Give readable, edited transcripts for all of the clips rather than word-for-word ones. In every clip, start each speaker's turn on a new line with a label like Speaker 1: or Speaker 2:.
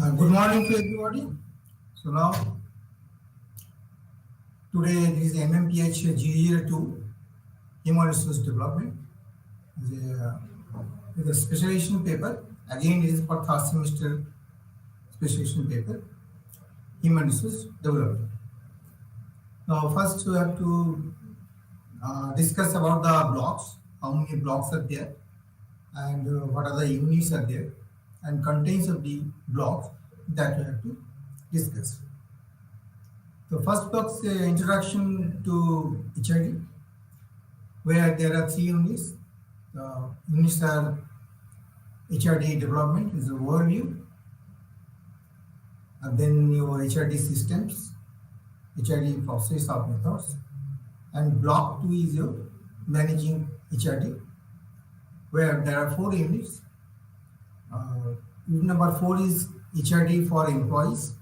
Speaker 1: Good morning to everybody. So now, today this is MMPH002 Human Resource Development. The specialization paper. Again, it is for third semester specialization paper, Human Resource Development. Now, first we have to discuss about the blocks. How many blocks are there, and what are the units are there, and contents of the blocks that we have to discuss. The first box, introduction to HRD, where there are 3 units. The units are HRD development is an overview, and then your HRD systems, HRD process of methods, and block 2 is your managing HRD, where there are 4 units. Unit number 4 is HRD for employees.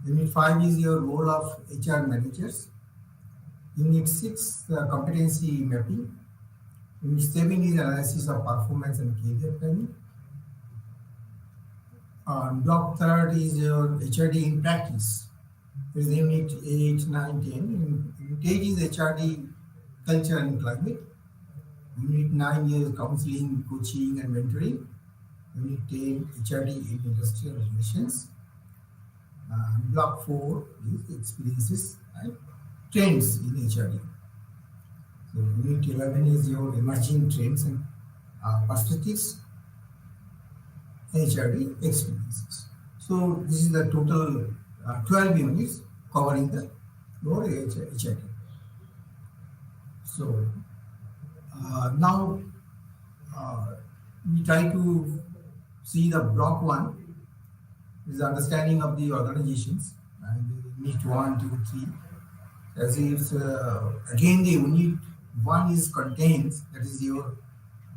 Speaker 1: Unit 5 is your role of HR managers. Unit 6, competency mapping. Unit 7 is analysis of performance and career planning. Block 3 is your HRD in practice. There is unit 8, 9, 10. Unit 8 is HRD culture and climate. Unit 9 is counseling, coaching, and mentoring. Unit 10, HRD in industrial relations. Block 4 is experiences and trends in HRD. So unit 11 is your emerging trends and perspectives, HRD experiences. So this is the total 12 units covering the your HRD. So now we try to see the block 1 is understanding of the organizations, and unit 1, 2, 3. As if again the unit 1 is contains, that is your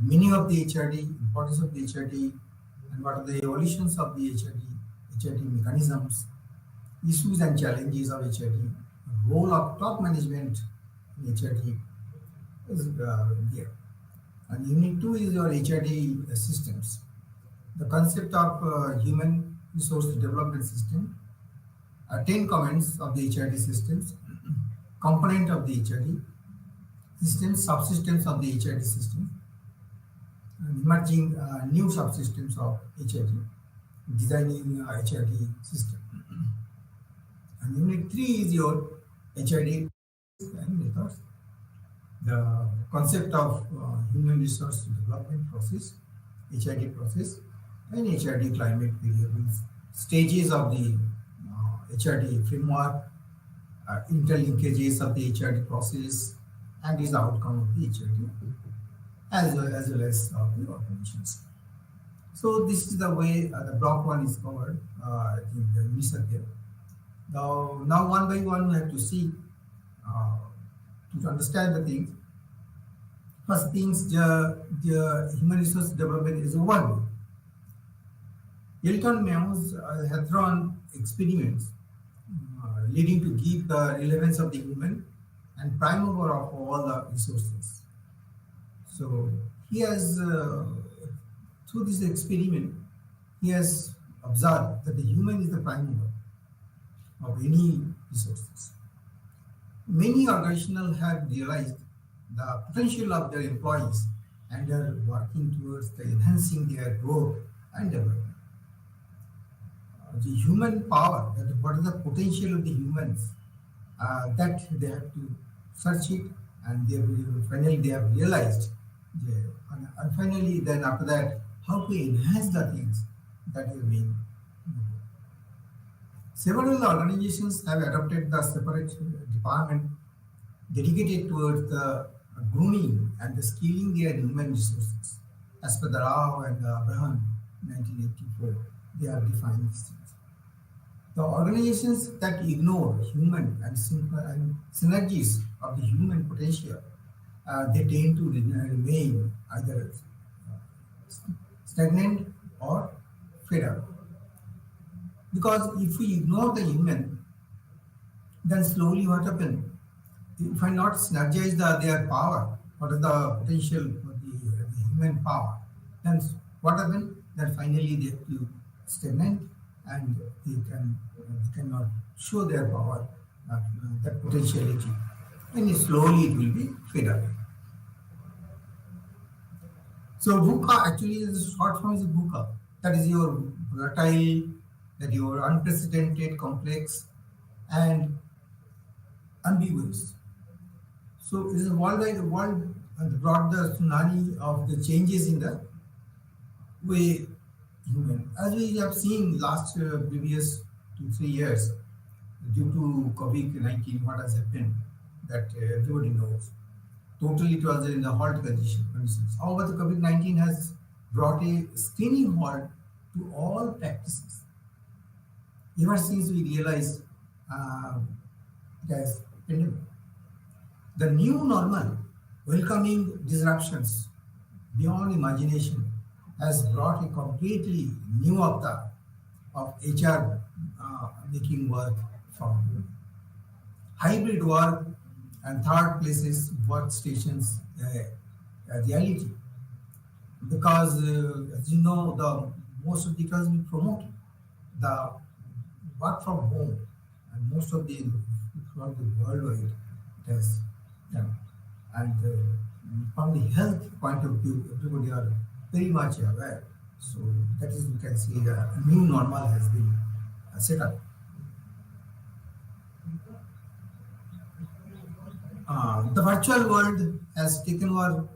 Speaker 1: meaning of the HRD, importance of the HRD, and what are the evolutions of the HRD mechanisms, issues and challenges of HRD, role of top management in HRD is there. And unit 2 is your HRD systems, the concept of human resource development system, 10 comments of the HRD systems, component of the HRD systems, subsystems of the HRD system, and emerging new subsystems of HRD, designing HRD system. And unit 3 is your HRD and methods, the concept of human resource development process, HRD process, and HRD climate variables, stages of the HRD framework, interlinkages of the HRD process, and is the outcome of the HRD, as well as of the organizations. So this is the way the block 1 is covered in the units are there. Now one by one we have to see to understand the things. First things, the human resource development is a one. Elton Meows had run experiments leading to give the relevance of the human and prime mover of all the resources. So he has, through this experiment, he has observed that the human is the prime mover of any resources. Many organizations have realized the potential of their employees and are working towards enhancing their growth and development. The human power, what is the potential of the humans, that they have to search it, and finally they have realized, and finally then after that, how to enhance the things that is being. Several organizations have adopted the separate department dedicated towards the grooming and the skilling their human resources. As per the Rao and Abraham 1984, they have defined these things. The organizations that ignore human and synergies of the human potential, they tend to remain either stagnant or fed up. Because if we ignore the human, then slowly what happens? If I not synergize their power, what is the potential of the human power, then what happens? Then finally they have to stagnate and they cannot show their power, that potentiality, and slowly it will be fade away. So VUCA actually is short form is VUCA. That is your volatile, that your unprecedented, complex, and ambiguous. So it is a world brought the tsunami of the changes in the way human. As we have seen last previous 2 3 years, due to COVID-19, what has happened that everybody knows. Totally it was in the halt conditions. However, the COVID-19 has brought a screening halt to all practices. Ever since we realized it has pandemic. The new normal, welcoming disruptions beyond imagination, has brought a completely new avatar of HR making work from home. Hybrid work and third places workstations reality, because as you know, the most of the economy promote the work from home, and most of the throughout the worldwide it has done. And from the health point of view, everybody are very much aware. So that is, we can see the new normal has been set up. The virtual world has taken over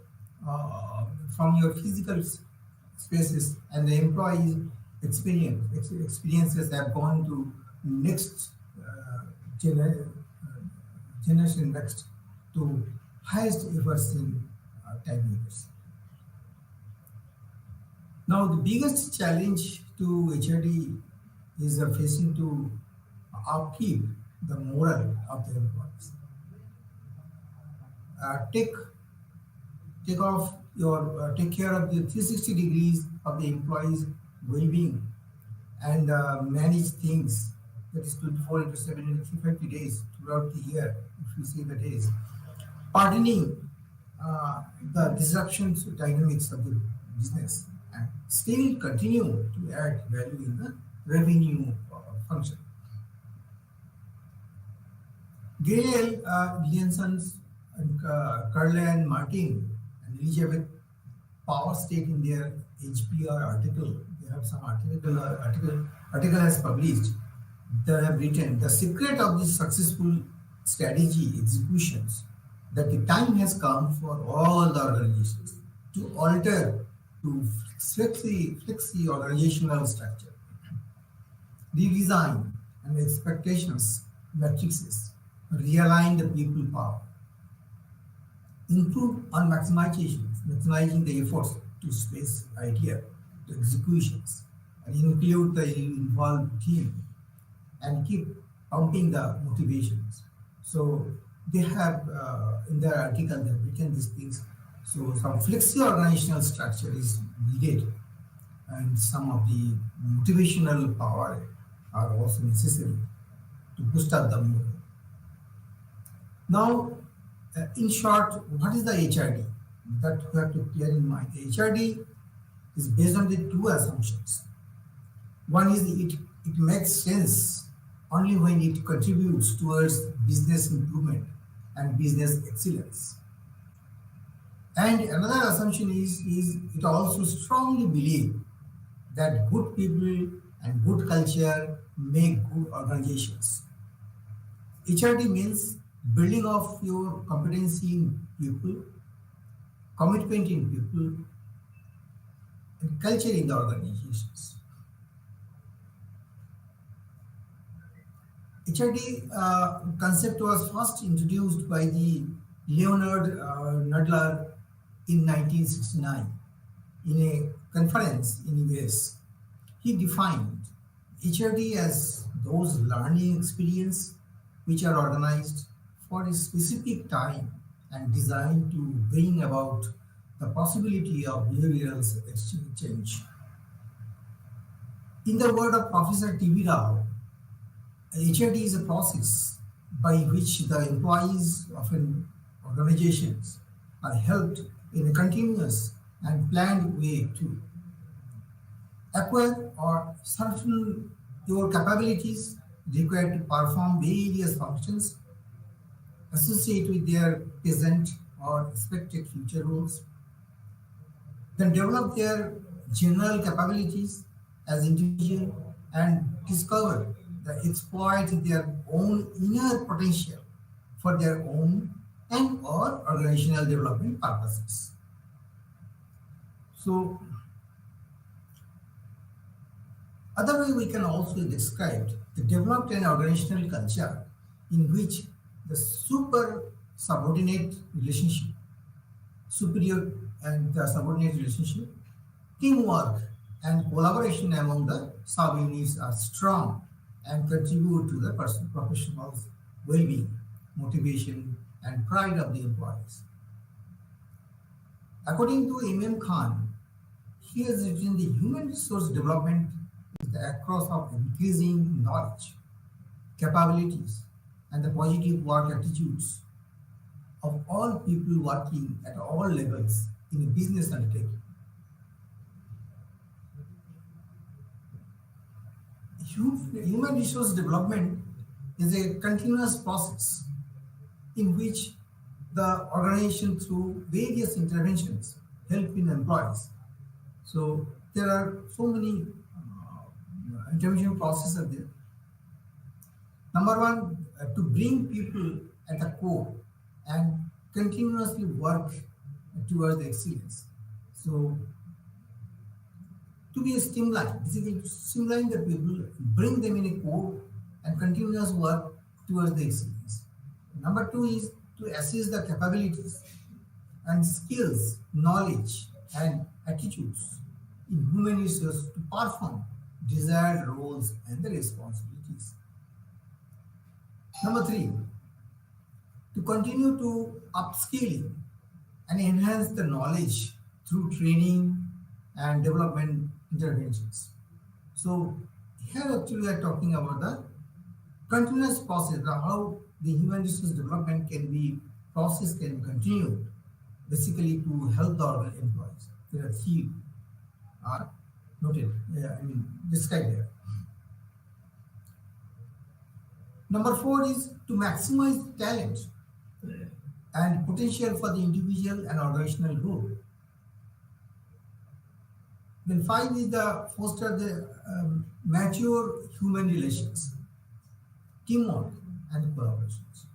Speaker 1: from your physical spaces, and the employees experiences have gone to next generation, next to highest ever seen time units. Now the biggest challenge to HRD is facing to upkeep the moral of the employees. Take off your take care of the 360 degrees of the employees' well-being, and manage things, that is 24 into 7 and 350 days throughout the year, if you see the days. Pardoning the disruptions dynamics of the business, and still continue to add value in the revenue function. Gail Lienson's and Carle and Martin and Elizabeth Power State in their HPR article, they have some article has published. They have written the secret of this successful strategy executions, that the time has come for all the organizations to alter, to fix the organizational structure, redesign and expectations matrices, realign the people power, improve on maximizing the efforts to space idea to executions, and include the involved team, and keep pumping the motivations. So they have in their article they have written these things. So some flexi organizational structure is needed, and some of the motivational power are also necessary to boost up the mood. Now, in short, what is the HRD? That you have to clear in mind. The HRD is based on the two assumptions. One is it makes sense only when it contributes towards business improvement and business excellence. And another assumption is it also strongly believes that good people and good culture make good organizations. HRD means building of your competency in people, commitment in people, and culture in the organizations. HRD concept was first introduced by the Leonard Nadler in 1969 in a conference in US. He defined HRD as those learning experience which are organized for a specific time and designed to bring about the possibility of behavioral exchange. In the word of Professor T.V. Rao, HRD is a process by which the employees of an organizations are helped in a continuous and planned way to acquire or certain your capabilities required to perform various functions associated with their present or expected future roles, then develop their general capabilities as individual and discover the exploit their own inner potential for their own and or organizational development purposes. So other way we can also describe the developed an organizational culture in which the super subordinate relationship, superior and the subordinate relationship, teamwork and collaboration among the subunits are strong and contribute to the professional's well-being, motivation, and pride of the employees. According to M.M. Khan, he has written the human resource development is the across of increasing knowledge, capabilities, and the positive work attitudes of all people working at all levels in a business undertaking. Human resource development is a continuous process in which the organization through various interventions help in employees. So there are so many intervention processes are there. Number one, to bring people at the core and continuously work towards excellence. So to be a streamline, basically to streamline the people, bring them in a core and continuous work towards the excellence. Number two is to assess the capabilities and skills, knowledge, and attitudes in human resources to perform desired roles and the responsibilities. Number three, to continue to upskilling and enhance the knowledge through training and development interventions. So here actually we are talking about the continuous process, how the human resource development can be process can continue basically to help the employees. There are three are noted, described there. Number four is to maximize talent and potential for the individual and organizational growth. Then five is the foster the mature human relations, teamwork and collaborations.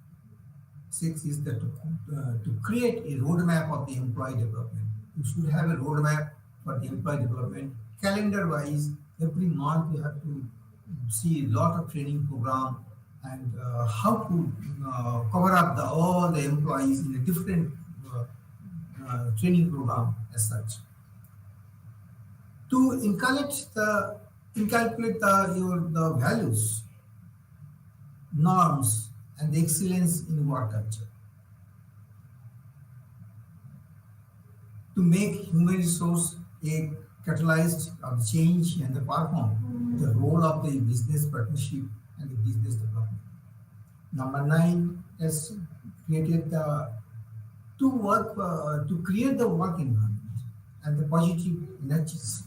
Speaker 1: Six is that to create a roadmap of the employee development. You should have a roadmap for the employee development. Calendar-wise, every month you have to see a lot of training program and how to cover up all the employees in a different training program as such. To inculcate the values, norms, and the excellence in work culture. To make human resource a catalyst of change and the perform the role of the business partnership and the business development. Number nine is created to create the work environment and the positive energies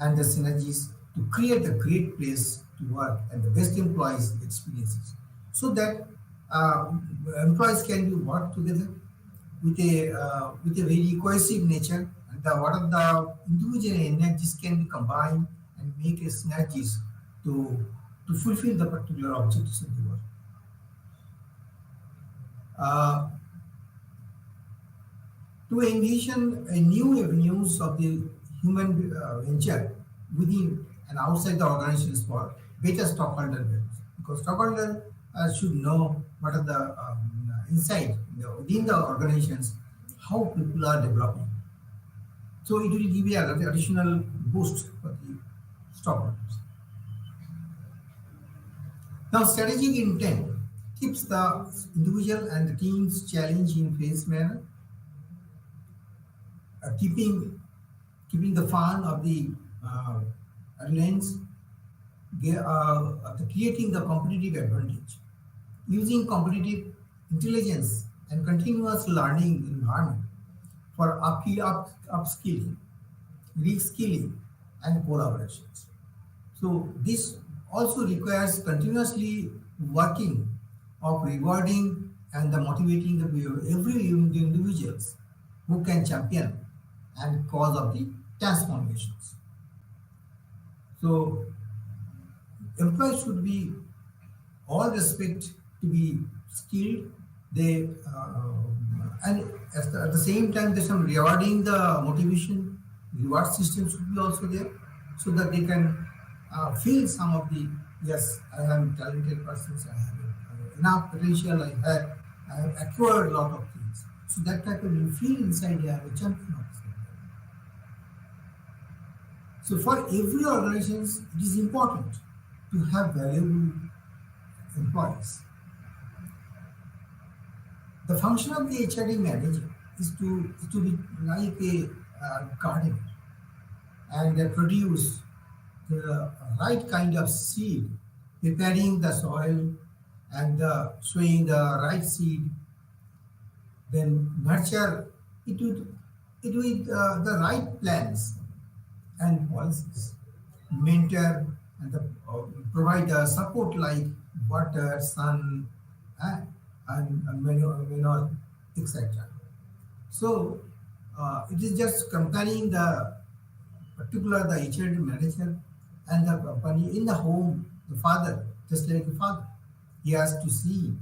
Speaker 1: and the synergies to create a great place to work and the best employees experiences, so that employees can work together with a very cohesive nature, and what are the individual energies can be combined and make a synergies to fulfill the particular objectives of the work. To envision a new avenues of the human venture within and outside the organizations for better stockholder values, because stockholder should know what are the inside within the organizations how people are developing. So it will give you an additional boost for the stockholders. Now, strategic intent keeps the individual and the team's challenge in phase manner, keeping the fun of the airlines, creating the competitive advantage, using competitive intelligence and continuous learning environment for upskilling, reskilling, and collaborations. So this also requires continuously working of rewarding and the motivating the every individuals who can champion and cause of the transformations. So employees should be all respect to be skilled. They and at the same time there's some rewarding the motivation reward system should be also there so that they can feel some of the yes I am talented persons I have enough potential I have acquired a lot of things so that type of you feel inside I am a champion of something. So for every organizations it is important to have valuable employees. The function of the HRD manager is to be like a gardener and produce the right kind of seed, preparing the soil and sowing the right seed, then nurture it with the right plans and policies, mentor and provide support like water, sun, and manure, etc. So it is just comparing the particular the HRD manager and the company in the home, the father, just like the father. He has to see,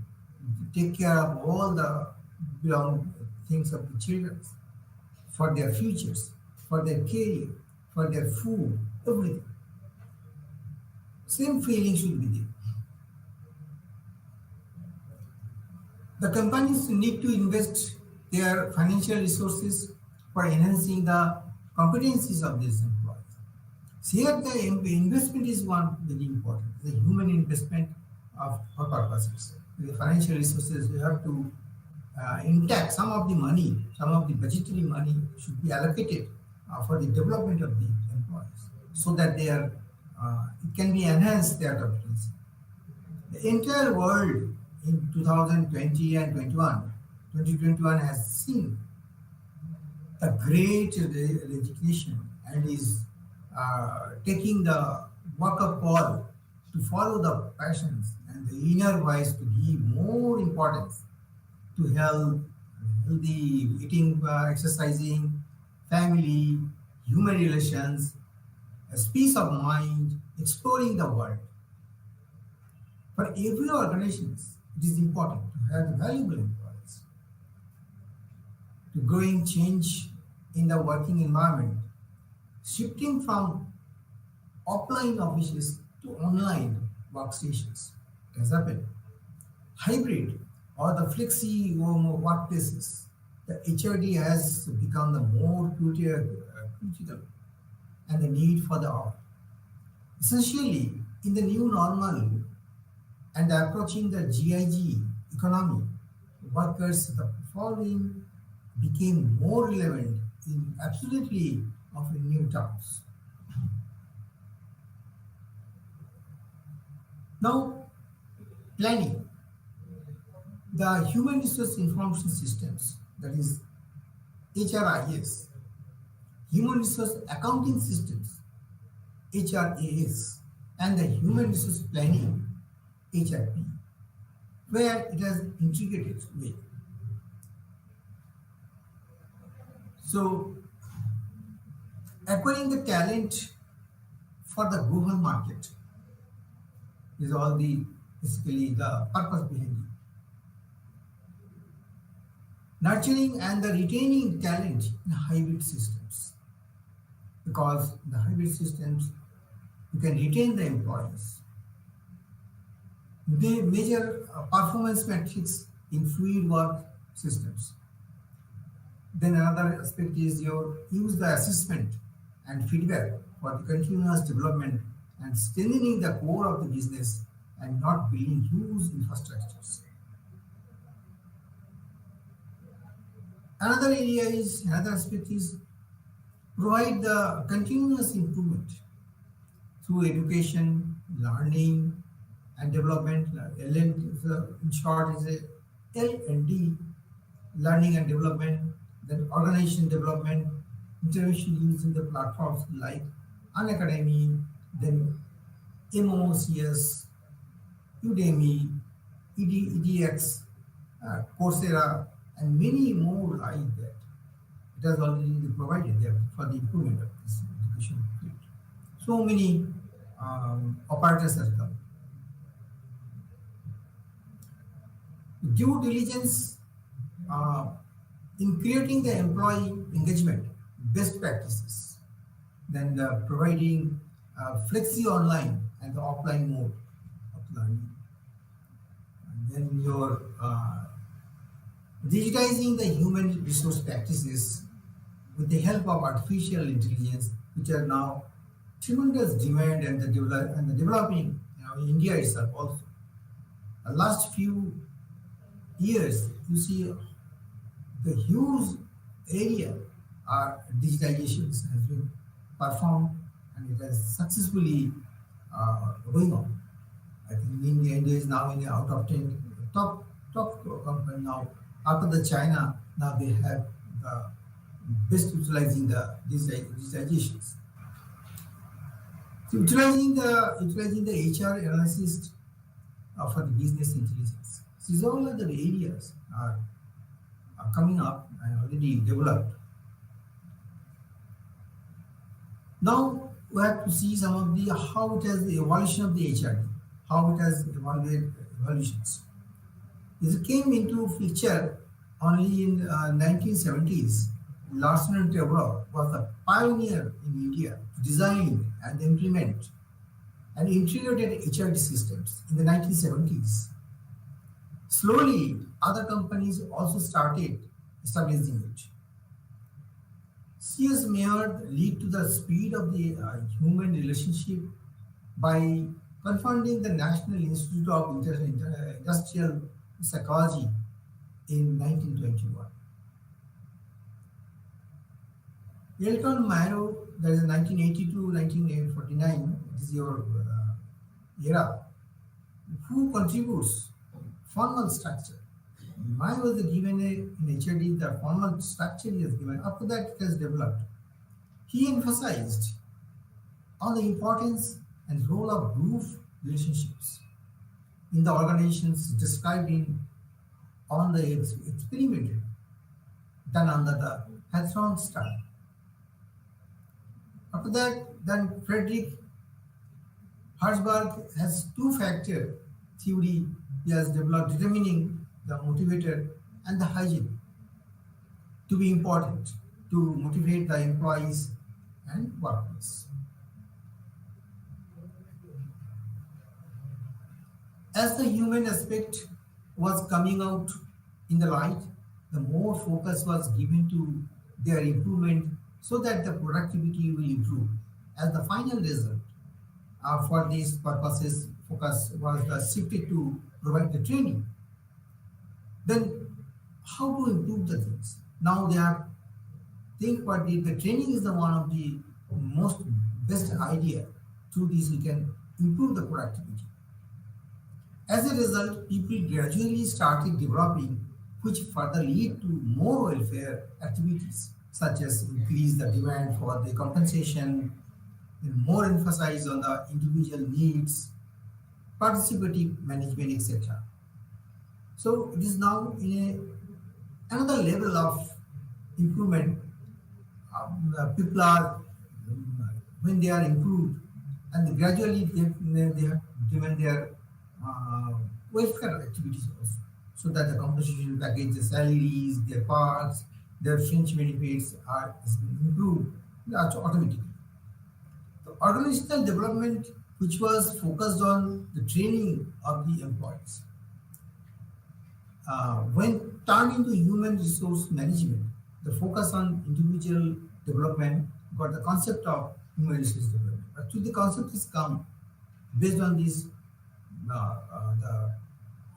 Speaker 1: take care of all the belong things of the children for their futures, for their career, for their food, everything. Same feeling should be there. The companies need to invest their financial resources for enhancing the competencies of these employees. So here the investment is one very important, the human investment of for purposes. The financial resources you have to intact some of the money, some of the budgetary money should be allocated for the development of the employees so that they are it can be enhanced their competency. The entire world in 2020 and 2021 has seen a great resignation and is taking the wake-up call to follow the passions and the inner voice to give more importance to health, healthy eating, exercising, family, human relations, peace of mind, exploring the world. For every organization, it is important to have valuable employees. To growing change in the working environment, shifting from offline offices to online workstations has happened. Hybrid or the flexi workplaces, the HRD has become the more critical and the need for the hour. Essentially, in the new normal and approaching the GIG economy, workers, the following became more relevant in absolutely of new terms. Now, planning. The human resource information systems, that is HRIS, human resource accounting systems, HRAS, and the human resource planning, HRP, where it has integrated with. So, acquiring the talent for the global market is all the basically the purpose behind it. Nurturing and the retaining talent in hybrid systems, because in the hybrid systems you can retain the employees. They measure performance metrics in fluid work systems. Then another aspect is your use the assessment and feedback for the continuous development and strengthening the core of the business and not building huge infrastructures. Another aspect is provide the continuous improvement through education, learning, and development. In short, is a L&D, learning and development, then organization development, intervention using the platforms like Unacademy, then MOCS, Udemy, EDX, Coursera, and many more like that. It has already been provided there for the improvement of this education field. So many operators have come. Due diligence uh, in creating the employee engagement best practices, then providing flexi online and the offline mode of learning, and then your digitizing the human resource practices with the help of artificial intelligence, which are now tremendous demand and the developing, in India itself also. The last few years, you see the huge area digitizations has been performed and it has successfully going on. I think India is now in the out of 10 top company now. After the China, now they have the best utilizing the digitizations. So utilizing the HR analysis for the business intelligence. These all other areas are coming up and already developed. Now we have to see some of the how it has the evolution of the HRD, how it has evolutions. This came into picture only in 1970s. Larsen and Toubro was the pioneer in India to design and implement and integrated HRD systems in the 1970s. Slowly, other companies also started establishing it. CS Mayer lead to the speed of the human relationship by confounding the National Institute of Industrial Psychology in 1921. Elton Mayo, that is 1980 to 1949, this is your era, who contributes formal structure. Mayo was given in HRD, the formal structure he has given. After that, it has developed. He emphasized on the importance and role of group relationships in the organizations described on the experiment done under the Hawthorne style. After that, then Frederick Herzberg has two-factor theory he has developed, determining the motivator and the hygiene to be important to motivate the employees and workers. As the human aspect was coming out in the light, the more focus was given to their improvement so that the productivity will improve. As the final result, for these purposes, focus was shifted to provide the training. Then, how to improve the things? Now they are think what the training is the one of the most best idea. Through this, we can improve the productivity. As a result, people gradually started developing, which further lead to more welfare activities, such as increase the demand for the compensation, and more emphasis on the individual needs, participative management, etc. So it is now in another level of improvement. People are, when they are improved, and gradually they have given their welfare activities also, so that the compensation package, the salaries, their parts, their fringe benefits are improved automatically. The organizational development, which was focused on the training of the employees, when turned into human resource management, the focus on individual development got the concept of human resource development. Actually, the concept has come based on this, the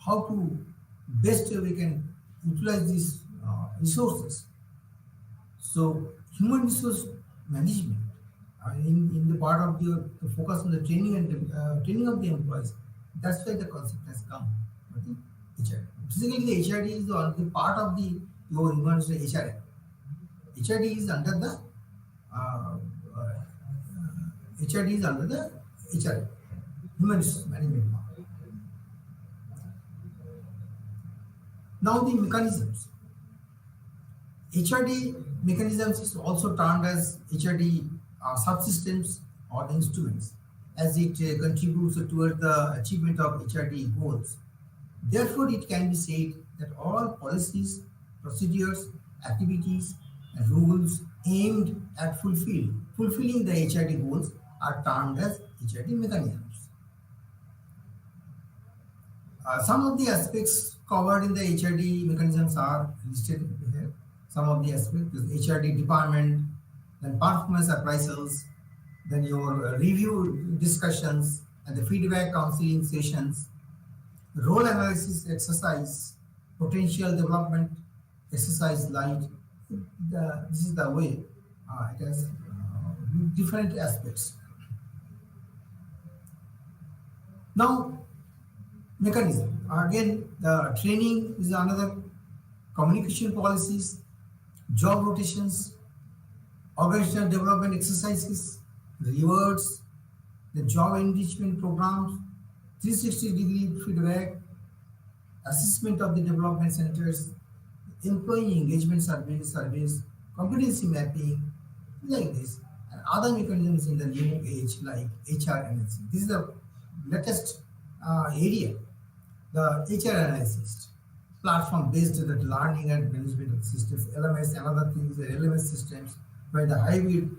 Speaker 1: how to best we can utilize these resources. So, human resource management in the part of the focus on the training and training of the employees. That's why the concept has come. Okay? HRD. Basically, the HRD is the part of the your human resource HRD. HRD is under the HRD is under the HRD. human resource management model. Now the mechanisms. HRD mechanisms is also termed as HRD subsystems or instruments, as it contributes toward the achievement of HRD goals. Therefore, it can be said that all policies, procedures, activities, and rules aimed at fulfilling the HRD goals are termed as HRD mechanisms. Some of the aspects covered in the HRD mechanisms are listed here. Some of the aspects is HRD department, then performance appraisals, then your review discussions and the feedback counseling sessions, role analysis exercise, potential development exercise light. This is the way it has different aspects. Now, mechanism. Again, the training is another, communication policies, job rotations, organizational development exercises, rewards, the job enrichment programs, 360-degree feedback, assessment of the development centers, employee engagement surveys, competency mapping, like this, and other mechanisms in the new age like HR analysis. This is the latest area, the HR analysis, platform-based learning and management of systems, LMS, and other things, the LMS systems, where the hybrid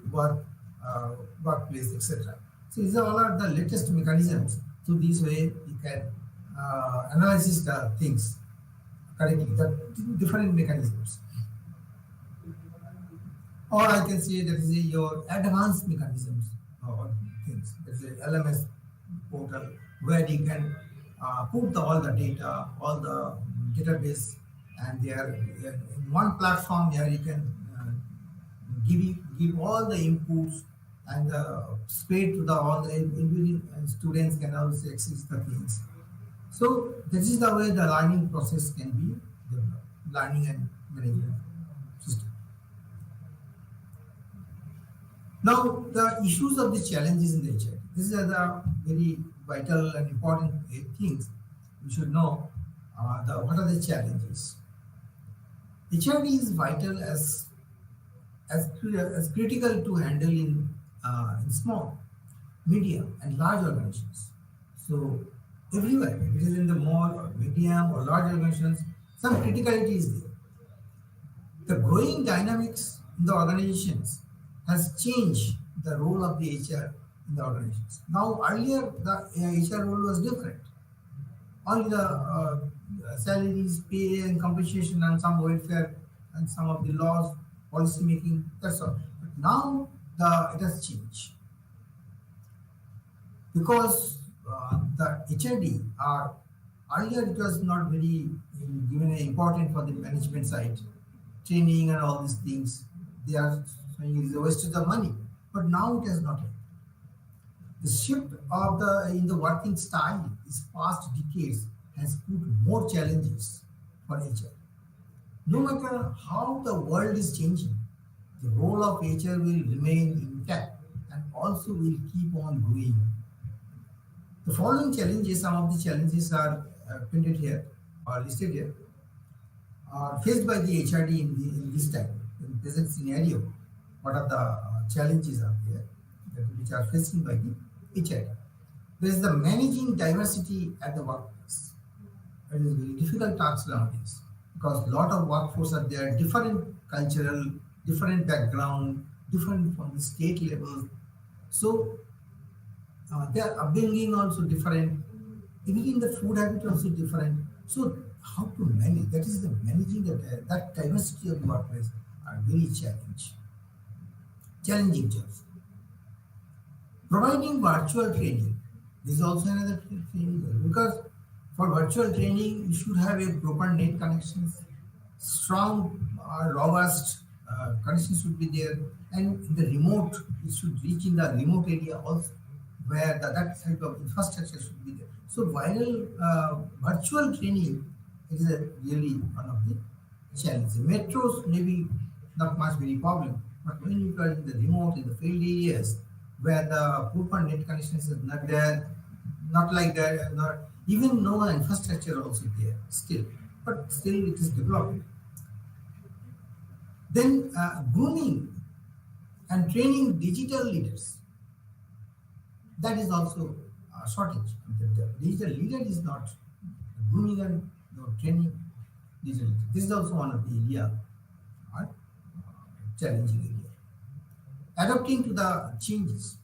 Speaker 1: workplace, etc. So these are all are the latest mechanisms. So this way you can analyze the things correctly, the different mechanisms. Or I can say that is your advanced mechanisms or things. There is a LMS portal where you can put all the data, all the database, and they are in one platform where you can give all the inputs and spread to the all the individual students can also access the things. So this is the way the learning process can be developed, learning and management system. Now the issues of the challenges in the HRD. These are the very vital and important things we should know. What are the challenges? HRD is vital as critical to handle in small, medium, and large organizations. So everywhere, if it is in the small or medium or large organizations, some criticality is there. The growing dynamics in the organizations has changed the role of the HR in the organizations. Now earlier the HR role was different. Only the salaries, pay and compensation and some welfare and some of the laws, policy making, that's all. But now it has changed. Because the HRD are earlier it was not very given important for the management side, training and all these things. They are saying it is a waste of the money. But now it has not happened. The shift of in the working style these past decades has put more challenges for HR. No matter how the world is changing, the role of HR will remain intact and also will keep on growing. The following challenges, some of the challenges are printed here or listed here, are faced by the HRD in this time, in present scenario. What are the challenges are there which are facing by the HRD? There is the managing diversity at the workplace. It is a very difficult task nowadays because a lot of workforce are there, different cultural, different background, different from the state level. So their upbringing also different, even the food habit also different. So how to manage? That is the managing that diversity of the workplace are very challenging jobs. Providing virtual training. This is also another thing because for virtual training you should have a proper net connections, strong, robust connections should be there, and the remote it should reach in the remote area also where that type of infrastructure should be there. So while virtual training is really one of the challenges. Metros maybe not much very problem, but when you are in the remote in the field areas where the proper net connections is not there, not like that, not even no infrastructure also there still, but still it is developing. Then grooming and training digital leaders, that is also a shortage. The digital leader is not grooming and training digital leader. This is also one of the area, right? Challenging area. Adapting to the changes.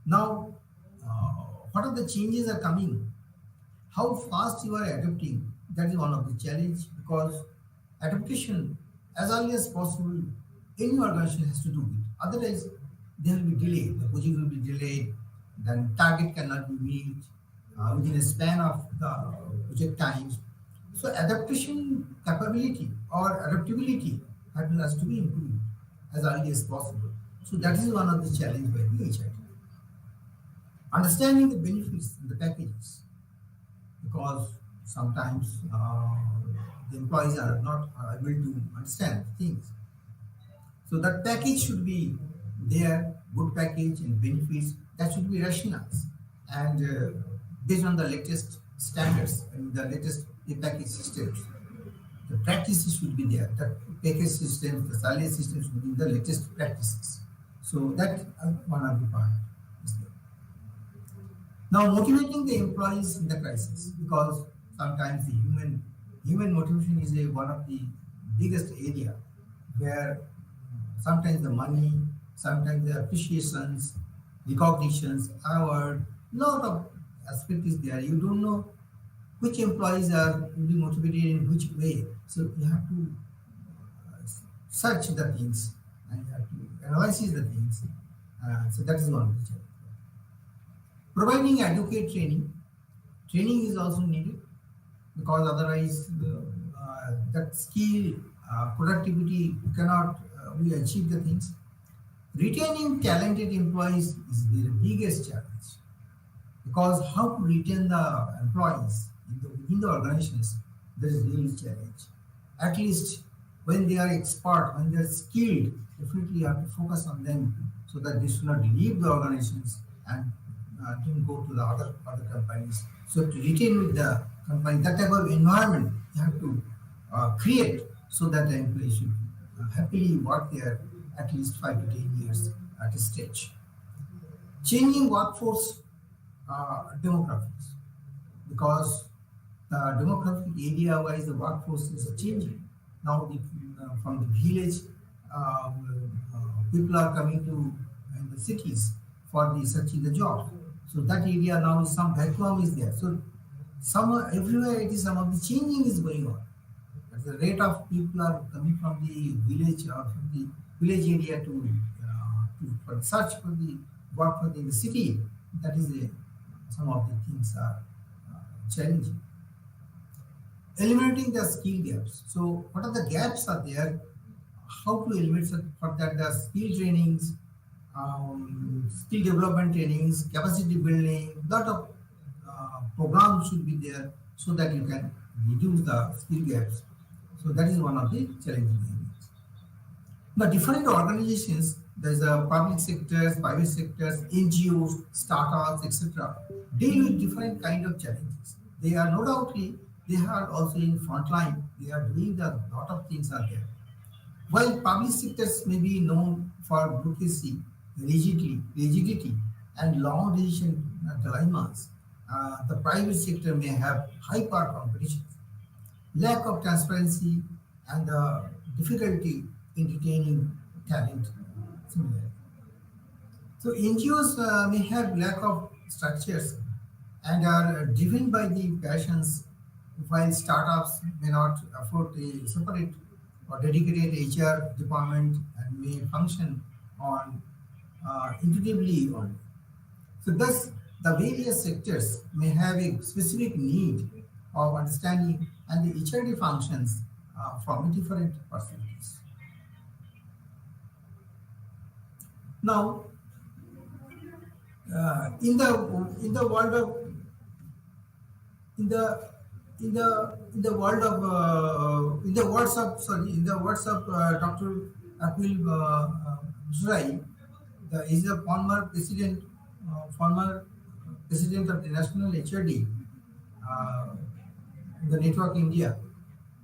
Speaker 1: Now, what are the changes are coming? How fast you are adapting, that is one of the challenge, because adaptation as early as possible, any organization has to do it. Otherwise, there will be delay. The project will be delayed, then target cannot be met within a span of the project times. So adaptation capability or adaptability has to be improved as early as possible. So that is one of the challenges by the HRD. Understanding the benefits and the packages, because sometimes the employees are not able to understand things. So that package should be there, good package and benefits, that should be rationalized and based on the latest standards and the latest pay package systems. The practices should be there. The package systems, the salary systems should be the latest practices. So that one of the part is there. Now, motivating the employees in the crisis, because sometimes the human motivation is one of the biggest area where sometimes the money, sometimes the appreciations, recognitions, award, lot of aspect is there. You don't know which employees will be motivated in which way. So you have to search the things and you have to analyze the things. So that is one of the challenges. Providing adequate training is also needed, because otherwise that skill, productivity cannot we achieve the things. Retaining talented employees is the biggest challenge, because how to retain the employees within the organizations, that is really challenge. At least when they are expert, when they are skilled, definitely you have to focus on them so that they should not leave the organizations and don't go to the other companies. So to retain with the company, that type of environment you have to create so that the employees should happily work there at least 5 to 10 years at a stage. Changing workforce demographics, because the demographic area-wise the workforce is changing. Now from the village, people are coming to the cities for the searching the job. So that area now some vacuum is there. So everywhere it is some of the changing is going on. The rate of people are coming from the village or from the village area to for search for the work for the city. That is some of the things are challenging. Eliminating the skill gaps. So what are the gaps are there? How to eliminate for that the skill trainings, skill development trainings, capacity building, lot of programs should be there so that you can reduce the skill gaps. So that is one of the challenging areas. Now, different organizations, there's a public sectors, private sectors, NGOs, startups, etc., deal with different kind of challenges. They are no doubtly, they are also in frontline. They are doing a lot of things are there. While public sectors may be known for bureaucracy, rigidity, and long decision dilemmas, the private sector may have hyper competition, lack of transparency, and the difficulty in retaining talent. Similarly. So NGOs may have lack of structures and are driven by the passions, while startups may not afford a separate or dedicated HR department and may function on intuitively only. So thus, the various sectors may have a specific need of understanding and the HRD functions from different perspectives. Now, in the world of words of Dr. Akil Zurai, is the former president of the National HRD, the Network India,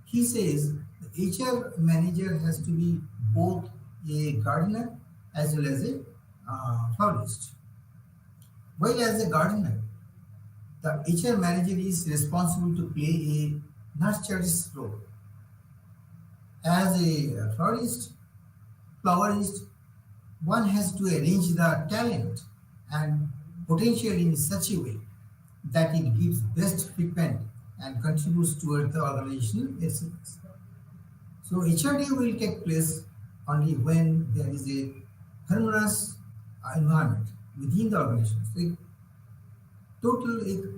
Speaker 1: he says the HR manager has to be both a gardener as well as a florist. While as a gardener, the HR manager is responsible to play a nurturer's role. As a florist, one has to arrange the talent and potential in such a way that it gives best treatment and contributes toward the organizational excellence. So HRD will take place only when there is a harmonious environment within the organization. So total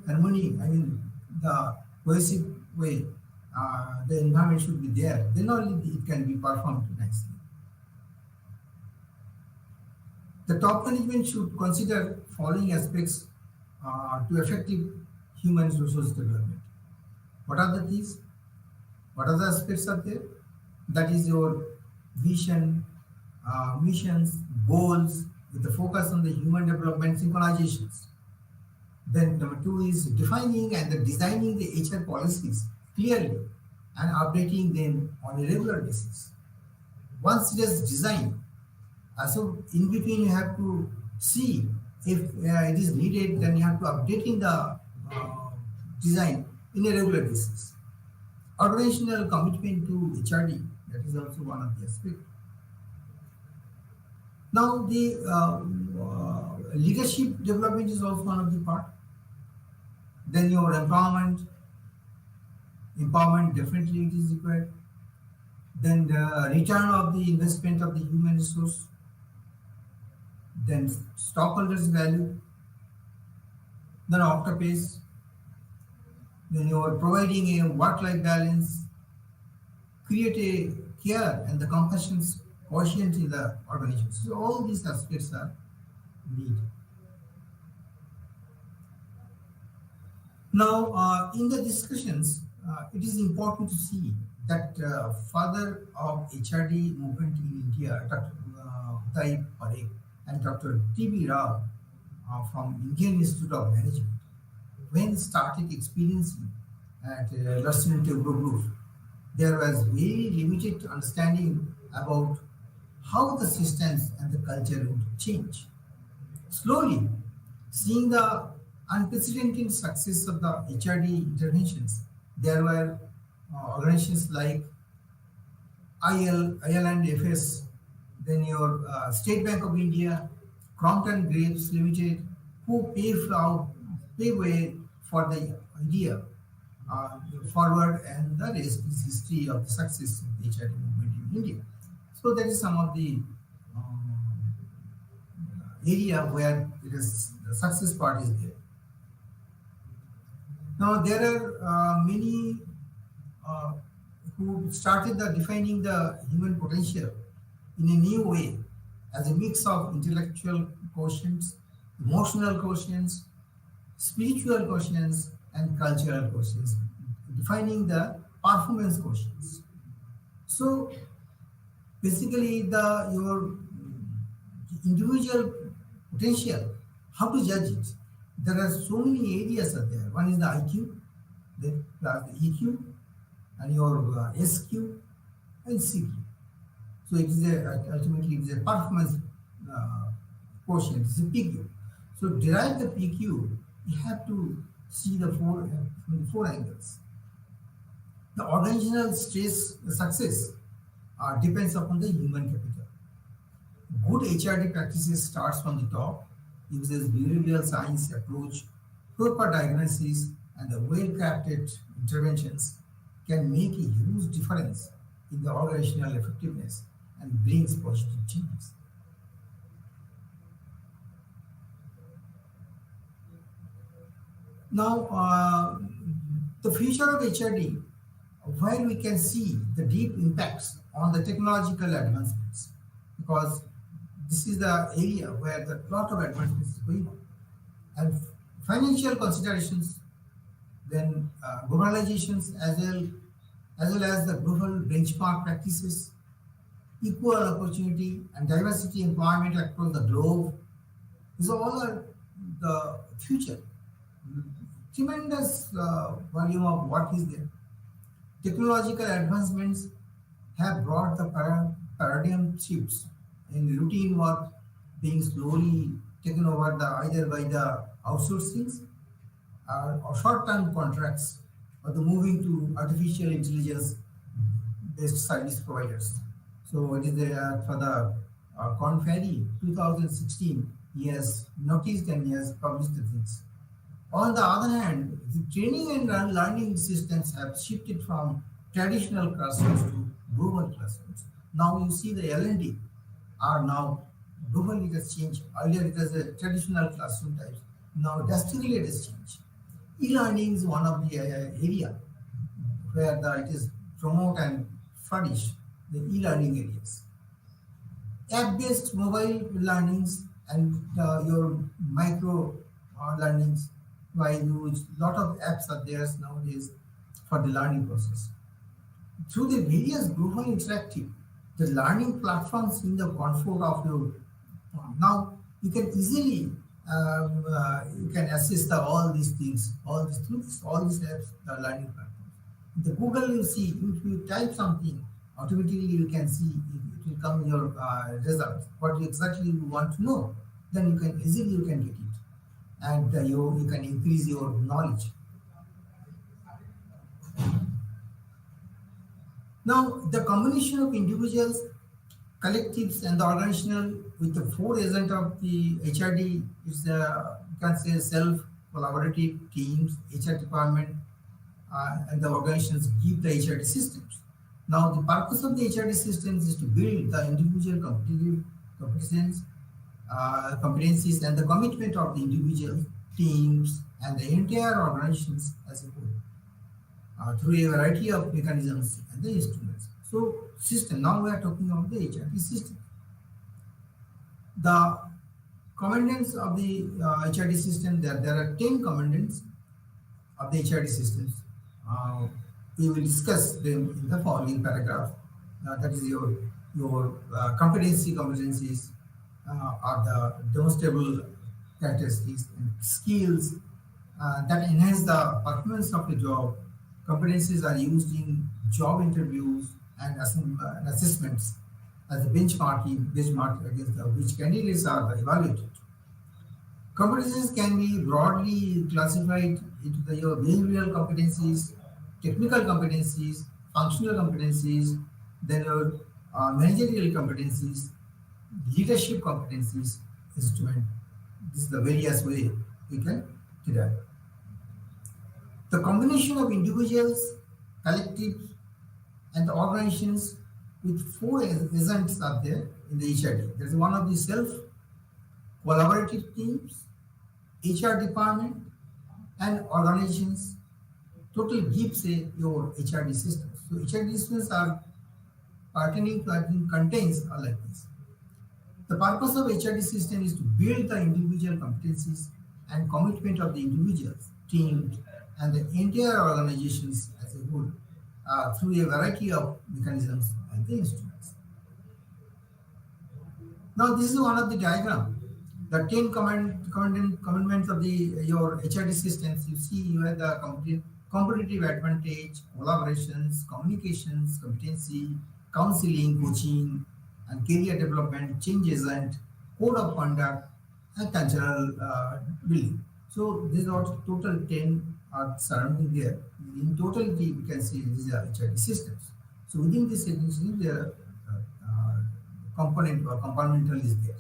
Speaker 1: harmony, I mean the cohesive way, the environment should be there. Then only it can be performed nicely. The top management should consider following aspects to effective human resource development. What are the things? What are the aspects are there? That is your vision, missions, goals, with the focus on the human development synchronizations. Then number 2 is defining and designing the HR policies clearly and updating them on a regular basis. Once it is designed, so in between you have to see if it is needed, then you have to updating the design in a regular basis. Organizational commitment to HRD, that is also one of the aspects. Now the leadership development is also one of the part. Then your empowerment definitely it is required. Then the return of the investment of the human resource. Then stockholders value. Then afterpays. Then you are providing a work-life balance, create a care and the compassion quotient in the organization. So all these aspects are needed. Now, in the discussions, it is important to see that father of HRD movement in India, Dr. Uday Parekh and Dr. T.B. Rao from Indian Institute of Management, when started experiencing at Russian Group, there was very limited understanding about how the systems and the culture would change. Slowly, seeing the unprecedented success of the HRD interventions, there were organizations like IL&FS, then your State Bank of India, Crompton Grapes Limited, who pave way for the idea forward, and the rest is history of the success of the HRD movement in India. So that is some of the area where it is the success part is there. Now there are many who started defining the human potential in a new way as a mix of intellectual quotients, emotional quotients, spiritual quotients, and cultural quotients, defining the performance quotients. So basically your individual potential, how to judge it? There are so many areas are there. One is the IQ, then plus the EQ, and your SQ and CQ. So it is ultimately it is a performance quotient. It's a PQ. So derive the PQ, you have to see from the four angles. The organizational success depends upon the human capital. Good HRD practices starts from the top, uses behavioral science approach, proper diagnosis, and the well-crafted interventions can make a huge difference in the organizational effectiveness and brings positive changes. Now, the future of HRD, where we can see the deep impacts on the technological advancements, because this is the area where the lot of advancements is going on, and financial considerations, then globalizations as well as the global benchmark practices, equal opportunity and diversity employment across the globe. These all are the future. tremendous volume of work is there. Technological advancements have brought the paradigm shifts in routine work being slowly taken over either by the outsourcing or short-term contracts or the moving to artificial intelligence based service providers. So it is for the Corn Ferry 2016, he has noticed and he has published the things. On the other hand, the training and learning systems have shifted from traditional classrooms to global classrooms. Now you see the L&D are now global, it has changed. Earlier it was a traditional classroom types. Now drastically it has changed. E-learning is one of the area where it is promote and furnish the e-learning areas. App-based mobile learnings and your micro learnings, why use lot of apps are there nowadays for the learning process. Through the various global interactive, the learning platforms in the comfort of your now you can easily you can access all these things, all these things, all these apps, the learning platforms. The Google you see, if you type something, automatically you can see it will come your results. What exactly you want to know, then you can easily you can get it, and you can increase your knowledge. Now, the combination of individuals, collectives, and the organizational with the four agents of the HRD is you can say self collaborative teams, HR department, and the organizations give the HRD systems. Now, the purpose of the HRD systems is to build the individual competence, competencies, and the commitment of the individual teams and the entire organizations as a whole through a variety of mechanisms and the instruments. So, system. Now we are talking about the HRD system. The commandants of the HRD system. There are 10 commandants of the HRD systems. We will discuss them in the following paragraph. That is your competencies are the demonstrable characteristics and skills that enhance the performance of the job. Competencies are used in job interviews and assessments as a benchmark against which candidates are evaluated. Competencies can be broadly classified into your behavioral competencies, technical competencies, functional competencies, then your managerial competencies, leadership competencies, instrument. This is the various way we can do that. The combination of individuals, collectives, and the organizations with four agents are there in the HRD. There is one of the self-collaborative teams, HR department, and organizations. Total gives your HRD systems. So HRD systems are pertaining to contains are like this. The purpose of HRD system is to build the individual competencies and commitment of the individuals, teams, and the entire organizations as a whole through a variety of mechanisms and the instruments. Now, this is one of the diagram. The 10 commandments of your HRD systems. You see, you have the competitive advantage, collaborations, communications, competency, counseling, coaching, and career development, change agent, code of conduct, and cultural building. So these are total 10 are surrounding there. In totality, we can see these are HRD systems. So within this system, there component or compartmental is there.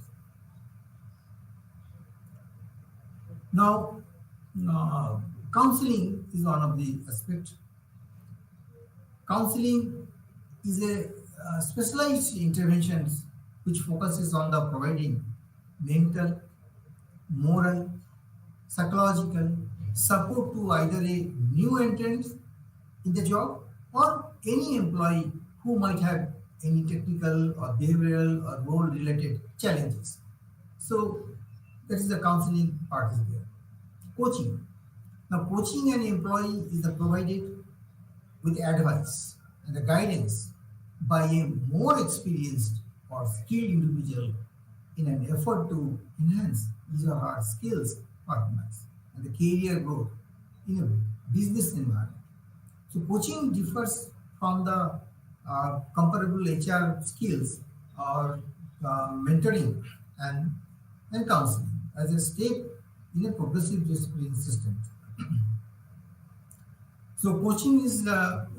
Speaker 1: Now, counseling is one of the aspects. Counseling is a specialized interventions which focuses on the providing mental, moral, psychological support to either a new entrant in the job or any employee who might have any technical or behavioral or role related challenges. So that is the counseling part is there. Coaching. Now coaching an employee is provided with advice and the guidance by a more experienced or skilled individual in an effort to enhance his or her skills, performance, and the career growth in a business environment. So coaching differs from the comparable HR skills or mentoring and, and counseling as a step in a progressive discipline system. So coaching is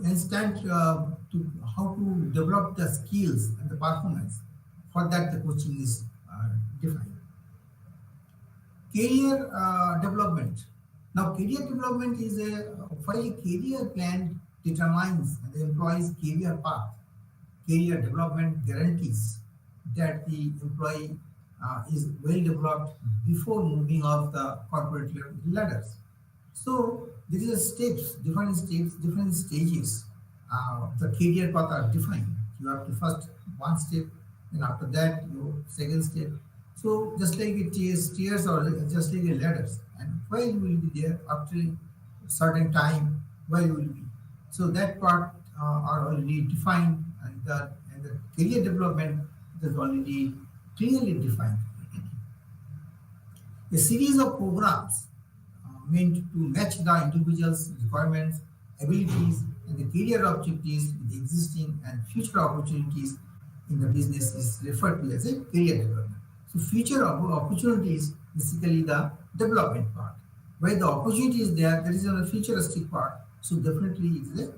Speaker 1: instant to how to develop the skills and the performance. For that, the coaching is defined. Career development. Now, career development is for a career plan determines the employee's career path. Career development guarantees that the employee is well developed before moving up the corporate ladders. So these are steps, different stages. The career path are defined. You have to first one step, then after that your second step. So just like it is stairs or just like a ladders, and where you will be there after a certain time, where you will be. So that part are already defined, and the career development is already clearly defined. A series of programs meant to match the individual's requirements, abilities, and the career objectives with existing and future opportunities in the business is referred to as a career development. So future opportunities basically the development part. Where the opportunity is there, there is a futuristic part. So definitely it is a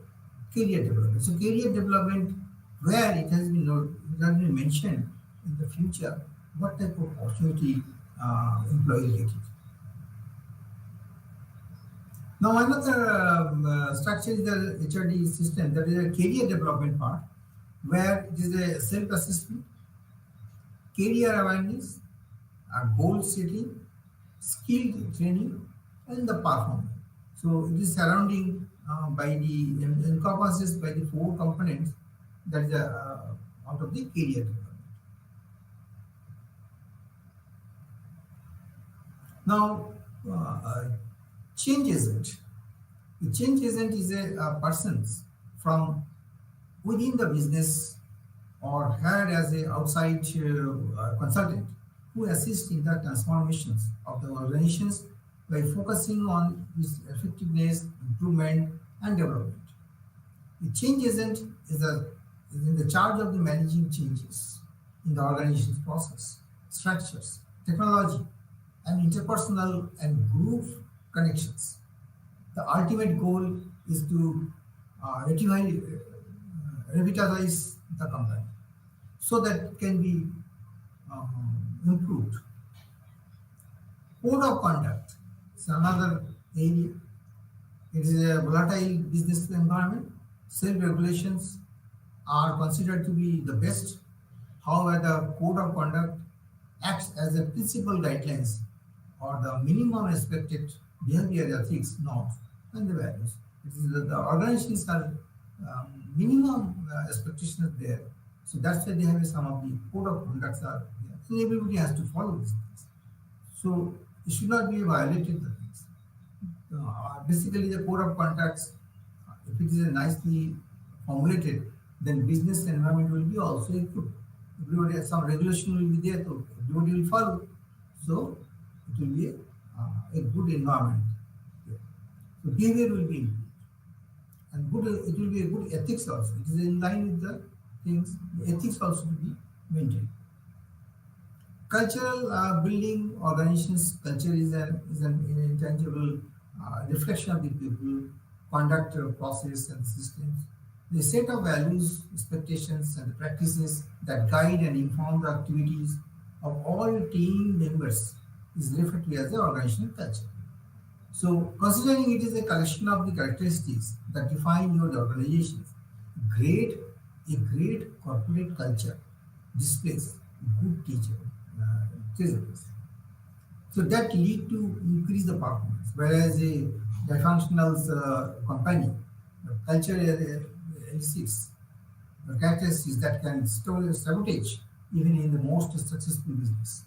Speaker 1: career development. So career development where it has been mentioned in the future, what type of opportunity employee get it. Now another structure is the HRD system, that is a career development part, where it is a self-assessment, career awareness, goal setting, skill training, and the performance. So it is surrounding by the encompasses by the four components that is out of the career development. Now, change agent. The change agent is a person from within the business or hired as an outside consultant who assists in the transformations of the organizations by focusing on its effectiveness, improvement, and development. The change agent is in the charge of the managing changes in the organization's process, structures, technology, and interpersonal and group connections. The ultimate goal is to revitalize the company so that it can be improved. Code of conduct is another area. It is a volatile business environment. Self-regulations are considered to be the best. However, the code of conduct acts as a principal guidelines or the minimum expected behavior ethics, norms, and the values. It is the organizations are minimum expectations there. So that's why they have some of the code of conducts are there. So everybody has to follow these things. So it should not be violated the things. Basically, the code of conducts, if it is nicely formulated, then business environment will be also good. Everybody has some regulation will be there, so everybody will follow. So it will be a good environment. Yeah. So behavior will be improved. And good, it will be a good ethics also. It is in line with the things, the ethics also to be maintained. Cultural building organizations, culture is an intangible reflection of the people, conduct, process, and systems. The set of values, expectations, and the practices that guide and inform the activities of all team members is referred to as the organizational culture. So, considering it is a collection of the characteristics that define your organizations, a great corporate culture displays good teachers. So that lead to increase the performance. Whereas a dysfunctional company, the culture exists, the characteristics that can sabotage even in the most successful business.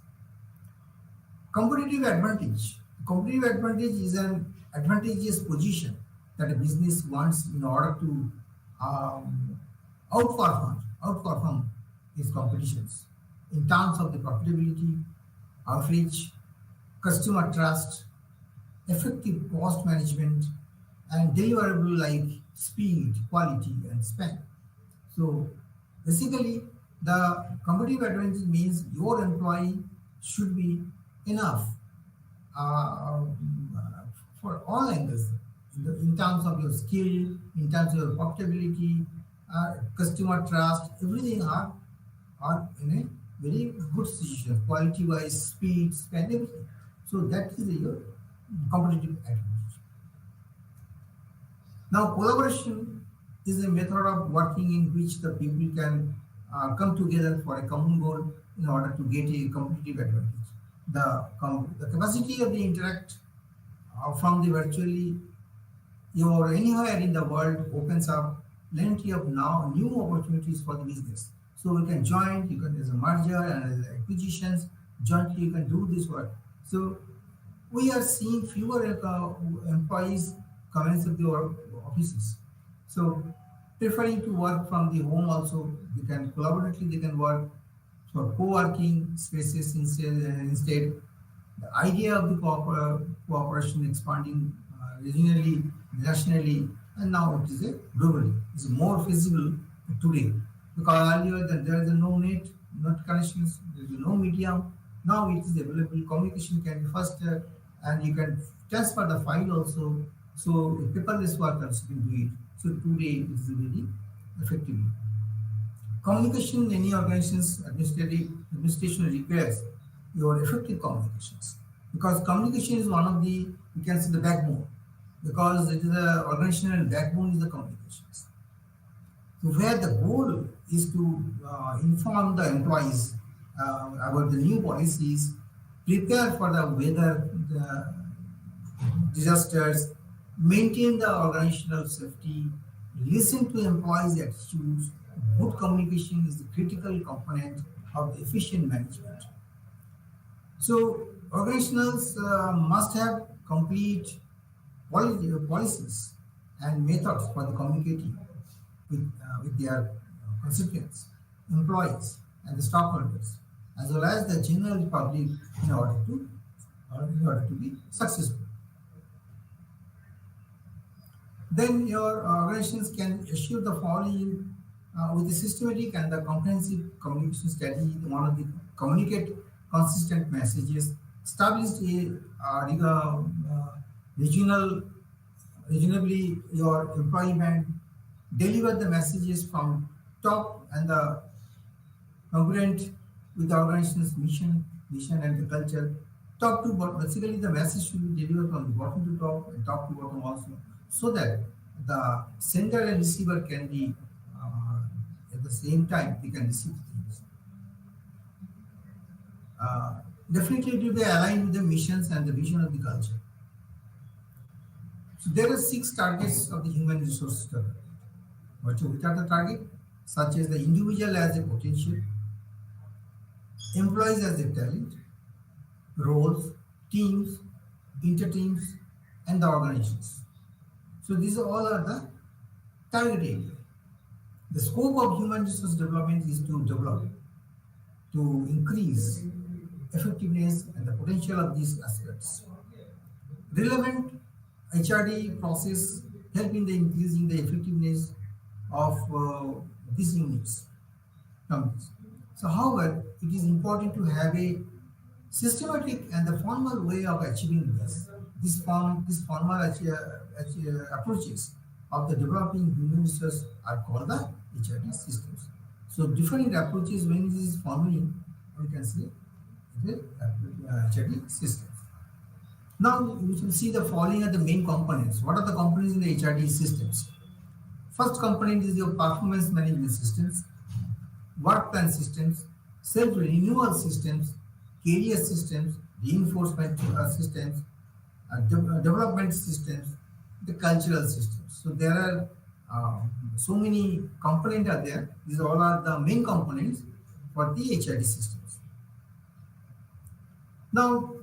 Speaker 1: Competitive advantage. Competitive advantage is an advantageous position that a business wants in order to outperform its competitions in terms of the profitability, outreach, customer trust, effective cost management, and deliverable like speed, quality, and span. So basically, the competitive advantage means your employee should be enough uh, for all angles, in terms of your skill, in terms of your profitability, customer trust, everything are in a very good situation, quality wise, speed, span, everything. So that is your competitive advantage. Now, collaboration is a method of working in which the people can come together for a common goal in order to get a competitive advantage. The capacity of the interact from the virtually you or anywhere in the world opens up plenty of now new opportunities for the business. So we can join, you can as a merger and as acquisitions, jointly you can do this work. So we are seeing fewer employees coming to the offices. So preferring to work from the home also, they can collaboratively they can work for co-working spaces instead. The idea of the cooperation expanding regionally, nationally, and now it is a globally. It's more feasible today because earlier there is no net connections, there is no medium. Now it is available. Communication can be faster, and you can transfer the file also. So paperless workers can do it. So today it is very effectively. Communication in any organization's administration requires your effective communications because communication is one of the you can say the backbone because it is the organizational backbone is the communications. So where the goal is to inform the employees about the new policies, prepare for the weather the disasters, maintain the organizational safety, listen to employees' attitudes. Good communication is the critical component of the efficient management. So organizations must have complete policies and methods for the communicating with their constituents, employees, and the stockholders, as well as the general public in order to be successful. Then your organizations can assure the following with a systematic and the comprehensive communication strategy. One of the communicate consistent messages, establish a regional, regionally your employee band, deliver the messages from top and the congruent with the organization's vision and the culture. Top to bottom, basically the message should be delivered from bottom to top and top to bottom also, so that the sender and receiver can be at the same time they can receive things. Definitely it will be aligned with the missions and the vision of the culture. So there are 6 targets of the human resources development. Which are the target? Such as the individual as a potential, employees as a talent, roles, teams, inter-teams, and the organizations. So these all are the target area. The scope of human resource development is to develop, to increase effectiveness and the potential of these aspects. Relevant HRD process help in the increasing the effectiveness of these units. So however, it is important to have a systematic and the formal way of achieving this. This formal approaches of the developing human resource are called the HRD systems. So different approaches when this is formally, we can say the HRD systems. Now we can see the following are the main components. What are the components in the HRD systems? First component is your performance management systems, work plan systems, self-renewal systems, career systems, reinforcement systems, development systems, the cultural systems. So there are so many components are there. These all are the main components for the HRD systems. Now,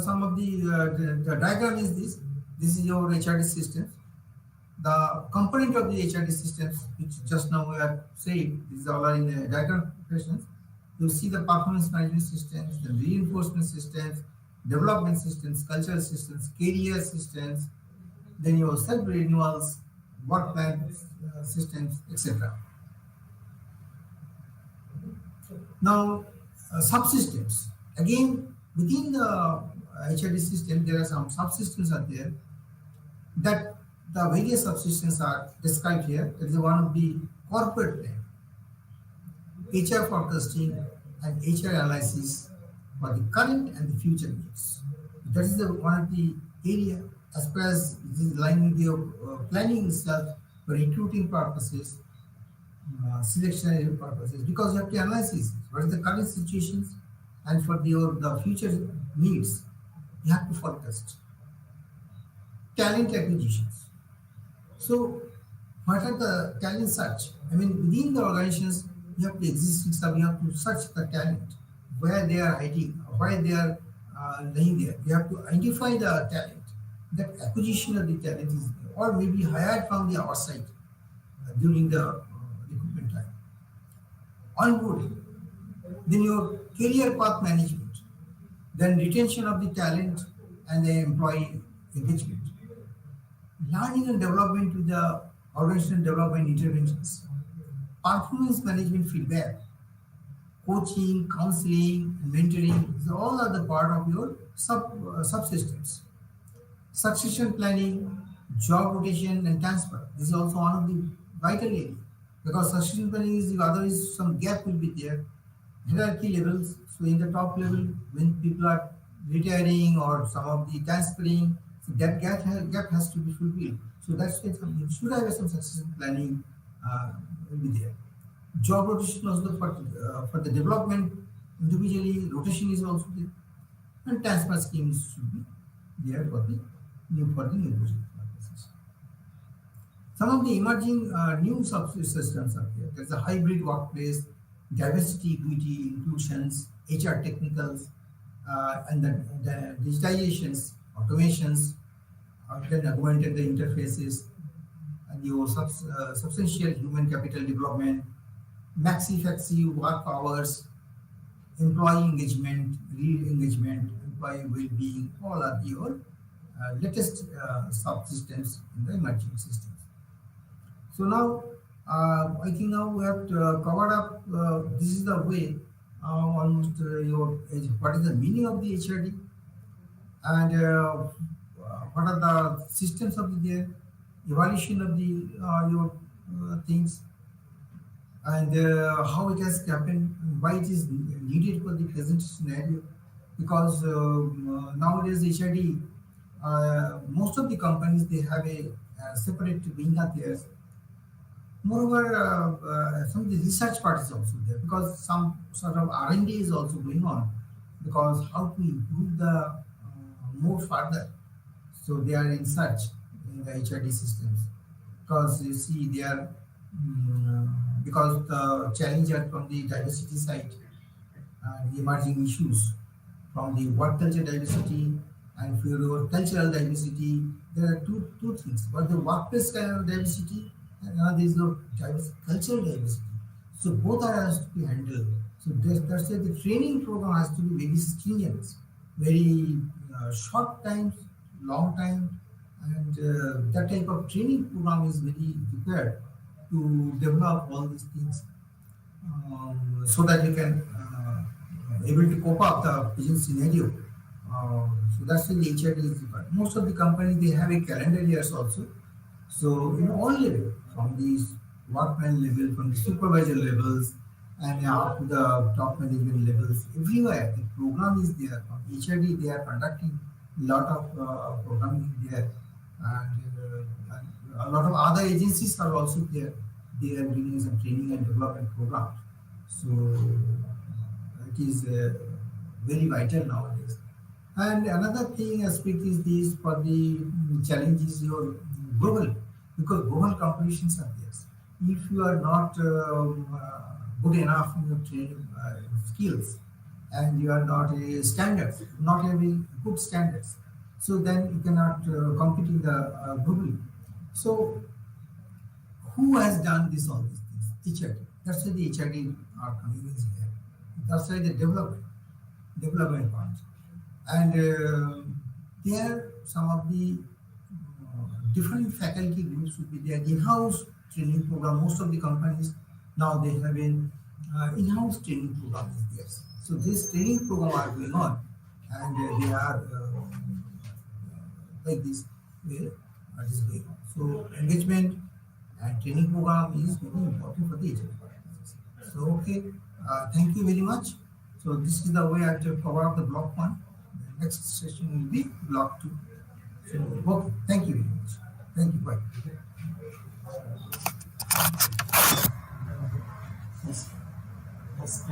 Speaker 1: some of the diagram is this. This is your HRD systems. The component of the HRD systems, which just now we have said, these all are in the diagram questions. You see the performance management systems, the reinforcement systems, development systems, cultural systems, career systems, then your self-renewals, work plan systems, etc. Now, subsystems. Again, within the HRD system, there are some subsystems are there that the various subsystems are described here. That is one of the corporate plan, HR forecasting and HR analysis for the current and the future needs. That is the one of the area as far as it is line with your planning itself for recruiting purposes, selection purposes, because you have to analyze what is the current situations and for the future needs, you have to forecast. Talent acquisitions. So, what are the talent search? I mean, within the organizations, you have to existing stuff, you have to search the talent, where they are hiding, why they are laying there. You have to identify the talent. That acquisition of the talent is, or maybe hired from the outside during the recruitment time. Onboarding, then your career path management, then retention of the talent and the employee engagement, learning and development with the organizational development interventions, performance management feedback, coaching, counseling, mentoring, these all are the part of your subsystems. Succession planning, job rotation and transfer. This is also one of the vital areas because succession planning is the other is some gap will be there. Hierarchy levels. So in the top level, when people are retiring or some of the transferring, so that gap has to be fulfilled. So that's why you should have some succession planning will be there. Job rotation also for the development individually, rotation is also there, and transfer schemes should be there for the new project purposes. Some of the emerging new subsystems are there. There's a hybrid workplace, diversity, equity, inclusions, HR technicals, and the digitizations, automations, then augmented the interfaces, and your substantial human capital development, maxi-faxi work hours, employee engagement, re-engagement, employee well-being, all are your latest subsystems in the emerging systems. So now, I think now we have covered up, this is the way, almost what is the meaning of the HRD and what are the systems of the evaluation of the your things and how it has happened, why it is needed for the present scenario. Because nowadays HRD, most of the companies they have a separate wing of theirs. Moreover, some of the research part is also there because some sort of R&D is also going on because how to improve the more further. So they are in search in the HRD systems because you see they are because the challenge are from the diversity side and the emerging issues from the work culture diversity and for your cultural diversity. There are two things. But the workplace kind of diversity and there is no cultural diversity. So both are has to be handled. So that's why the training program has to be very stringent, very short times, long time, and that type of training program is very required to develop all these things so that you can able to cope up the present scenario. So that's why the HRD is required. Most of the companies they have a calendar years also. So in all level, from the workman level, from the supervisor levels, and up to the top management levels, everywhere the program is there. From HRD they are conducting a lot of programming there, and a lot of other agencies are also there. They are doing some training and development programs. So it is very vital nowadays. And another thing aspect is this for the challenges your global, because global competitions are there. If you are not good enough in your training skills and you are not a standard, not having good standards, so then you cannot compete in the globally. So who has done this all these things? HRD. That's why the HRD are coming in here. That's why the development part. And there some of the different faculty groups would be there. In-house training program. Most of the companies now they have an in-house training program is there. So this training program are going on, and they are like this way is going on. So engagement and training program is very important for the HR department. So okay, thank you very much. So this is the way I have to cover up the block one. The next session will be block two. So okay, thank you very much. Thank you. Bye.
Speaker 2: Yes. Yes.